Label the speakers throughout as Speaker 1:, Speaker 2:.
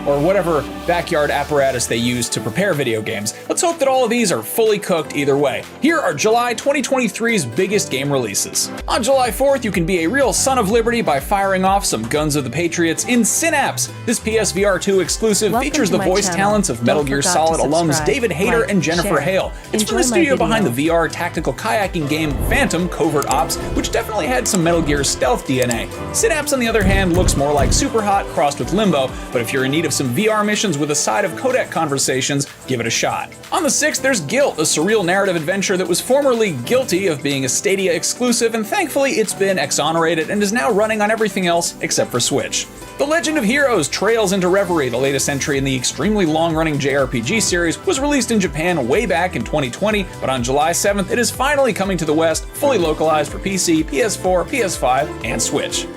Speaker 1: or whatever backyard apparatus they use to prepare video games. Let's hope that all of these are fully cooked either way. Here are July 2023's biggest game releases. On July 4th, you can be a real son of liberty by firing off some Guns of the Patriots in Synapse. This PSVR 2 exclusive features the voice talents of Metal Gear Solid alums David Hayter and Jennifer Hale. It's from the studio behind the VR tactical kayaking game Phantom Covert Ops, which definitely had some Metal Gear stealth DNA. Synapse, on the other hand, looks more like Superhot crossed with Limbo, but if you're in need of some VR missions with a side of codec conversations, give it a shot. On the 6th, there's Guilt, a surreal narrative adventure that was formerly guilty of being a Stadia exclusive, and thankfully it's been exonerated and is now running on everything else except for Switch. The Legend of Heroes Trails into Reverie, the latest entry in the extremely long-running JRPG series, was released in Japan way back in 2020, but on July 7th it is finally coming to the West, fully localized for PC, PS4, PS5, and Switch.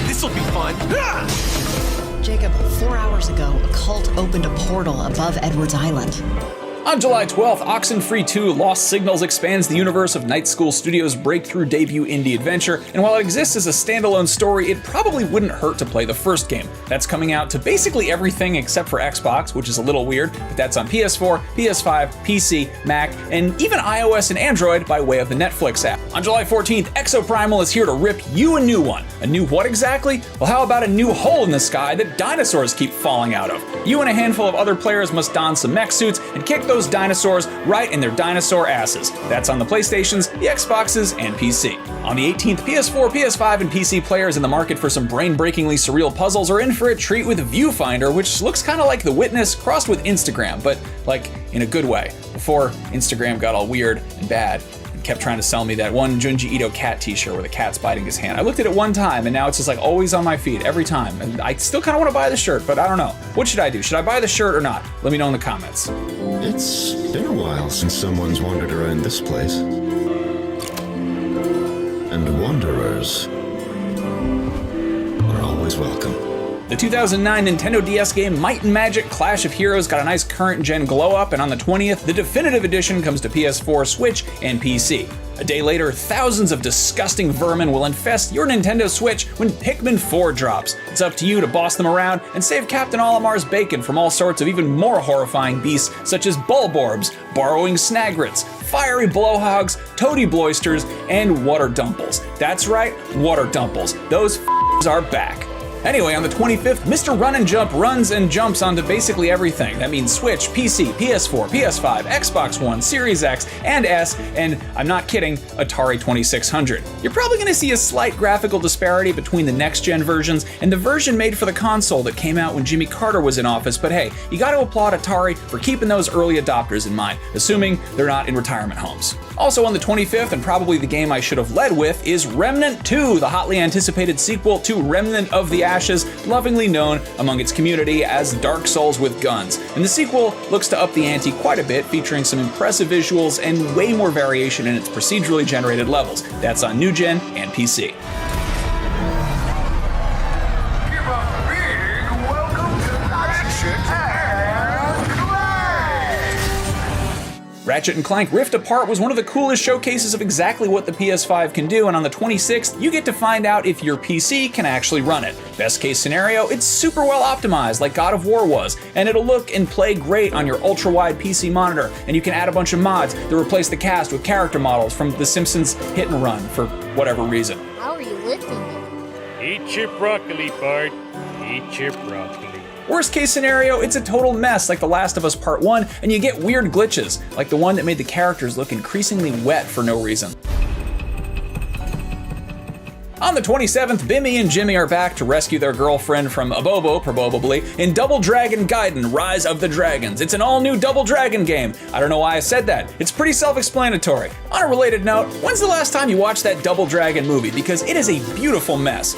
Speaker 2: This'll be fun.
Speaker 3: Jacob, 4 hours ago, a cult opened a portal above Edwards Island.
Speaker 1: On July 12th, Oxenfree 2 Lost Signals expands the universe of Night School Studios' breakthrough debut indie adventure, and while it exists as a standalone story, it probably wouldn't hurt to play the first game. That's coming out to basically everything except for Xbox, which is a little weird, but that's on PS4, PS5, PC, Mac, and even iOS and Android by way of the Netflix app. On July 14th, Exoprimal is here to rip you a new one. A new what exactly? Well, how about a new hole in the sky that dinosaurs keep falling out of? You and a handful of other players must don some mech suits and kick those dinosaurs right in their dinosaur asses. That's on the PlayStations, the Xboxes, and PC. On the 18th, PS4, PS5, and PC players in the market for some brain-breakingly surreal puzzles are in for a treat with Viewfinder, which looks kind of like The Witness crossed with Instagram, but like in a good way, before Instagram got all weird and bad. Kept trying to sell me that one Junji Ito cat t-shirt where the cat's biting his hand. I looked at it one time and now it's just like always on my feed every time. And I still kind of want to buy the shirt, but I don't know. What should I do? Should I buy the shirt or not? Let me know in the comments.
Speaker 4: It's been a while since someone's wandered around this place. And wanderers are always welcome.
Speaker 1: The 2009 Nintendo DS game Might and Magic Clash of Heroes got a nice current-gen glow-up, and on the 20th, the definitive edition comes to PS4, Switch, and PC. A day later, thousands of disgusting vermin will infest your Nintendo Switch when Pikmin 4 drops. It's up to you to boss them around and save Captain Olimar's bacon from all sorts of even more horrifying beasts such as Bulborbs, burrowing Snagrets, fiery blowhogs, toady bloisters, and water dumples. That's right, water dumples. Those are back. Anyway, on the 25th, Mr. Run and Jump runs and jumps onto basically everything. That means Switch, PC, PS4, PS5, Xbox One, Series X, and S, and I'm not kidding, Atari 2600. You're probably gonna see a slight graphical disparity between the next-gen versions and the version made for the console that came out when Jimmy Carter was in office, but hey, you gotta applaud Atari for keeping those early adopters in mind, assuming they're not in retirement homes. Also on the 25th, and probably the game I should have led with, is Remnant 2, the hotly anticipated sequel to Remnant of the Ashes, lovingly known among its community as Dark Souls with guns. And the sequel looks to up the ante quite a bit, featuring some impressive visuals and way more variation in its procedurally generated levels. That's on New Gen and PC.
Speaker 5: Give a big welcome to Ratchet and Clank!
Speaker 1: Ratchet and Clank Rift Apart was one of the coolest showcases of exactly what the PS5 can do, and on the 26th, you get to find out if your PC can actually run it. Best case scenario, it's super well optimized like God of War was, and it'll look and play great on your ultra-wide PC monitor, and you can add a bunch of mods that replace the cast with character models from The Simpsons Hit and Run for whatever reason.
Speaker 6: How are you lifting it?
Speaker 7: Eat your broccoli, Bart. Eat your broccoli.
Speaker 1: Worst case scenario, it's a total mess like The Last of Us Part 1, and you get weird glitches, like the one that made the characters look increasingly wet for no reason. On the 27th, Bimmy and Jimmy are back to rescue their girlfriend from Abobo, probably, in Double Dragon Gaiden: Rise of the Dragons. It's an all-new Double Dragon game. I don't know why I said that. It's pretty self-explanatory. On a related note, when's the last time you watched that Double Dragon movie? Because it is a beautiful mess.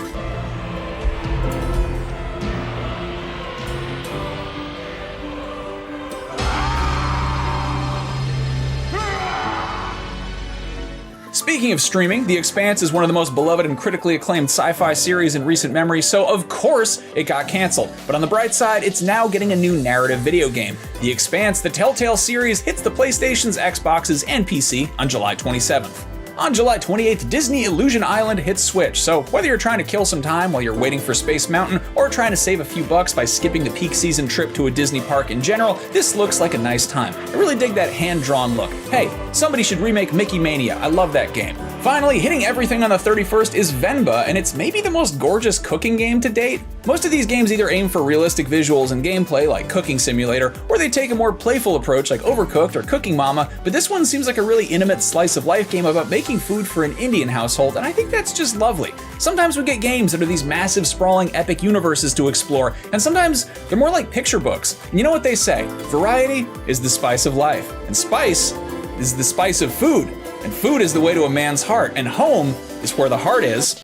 Speaker 1: Speaking of streaming, The Expanse is one of the most beloved and critically acclaimed sci-fi series in recent memory, so of course it got canceled. But on the bright side, it's now getting a new narrative video game. The Expanse, the Telltale series, hits the PlayStations, Xboxes, and PC on July 27th. On July 28th, Disney Illusion Island hits Switch, so whether you're trying to kill some time while you're waiting for Space Mountain or trying to save a few bucks by skipping the peak season trip to a Disney park in general, this looks like a nice time. I really dig that hand-drawn look. Hey, somebody should remake Mickey Mania. I love that game. Finally, hitting everything on the 31st is Venba, and it's maybe the most gorgeous cooking game to date. Most of these games either aim for realistic visuals and gameplay like Cooking Simulator, or they take a more playful approach like Overcooked or Cooking Mama, but this one seems like a really intimate slice of life game about making food for an Indian household, and I think that's just lovely. Sometimes we get games that are these massive, sprawling, epic universes to explore, and sometimes they're more like picture books. And you know what they say, variety is the spice of life, and spice is the spice of food. And food is the way to a man's heart, and home is where the heart is.